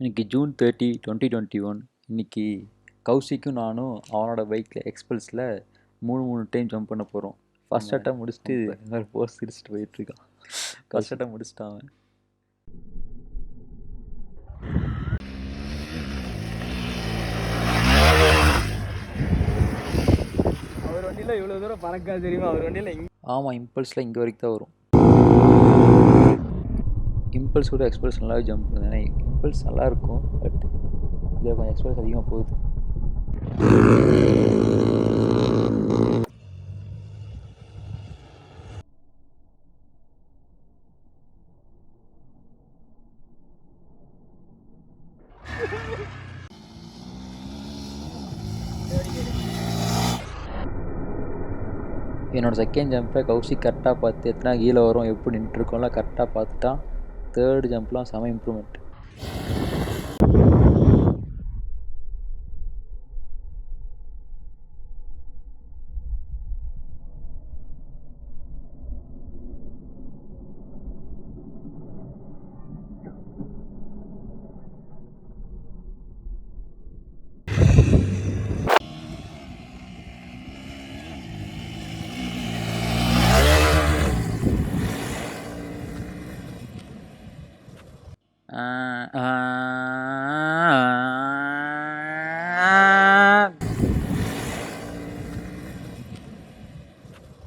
இன்னைக்கு ஜூன் 30, 2021. இன்னைக்கு கௌஷிக்கும் நானும் அவனோட பைக்கில் எக்ஸ்பல்ஸில் மூணு டைம் ஜம்ப் பண்ண போகிறோம். ஃபர்ஸ்ட் அட்டம் முடிச்சுட்டு இன்னொரு போஸ்ட் சிரிச்சுட்டு போயிட்டுருக்கான். ஃபர்ஸ்ட் அட்டம் முடிச்சுட்டான் அவன். அவர் வண்டியில் இவ்வளோ தூரம் பறக்காது தெரியுமா? அவர் வண்டியில் ஆமாம், இம்பல்ஸில் இங்கே வரைக்கும் தான் வரும். இம்பல்ஸ் கூட எக்ஸ்பல்ஸ் நல்லாவே ஜம்ப் பண்ணுது. ஏன்னா இம்பல்ஸ் நல்லாயிருக்கும், பட் இதில் கொஞ்சம் எக்ஸ்பல்ஸ் அதிகமாக போகுது. என்னோடய செகண்ட் ஜம்பை கௌஷிக் கரெக்டாக பார்த்து எத்தனை கீழே வரும், எப்படி நின்றுருக்கோம்லாம் கரெக்டாக பார்த்துட்டான். தேர்ட் ஜம்ப்லாம் செம இம்ப்ரூவ்மெண்ட்.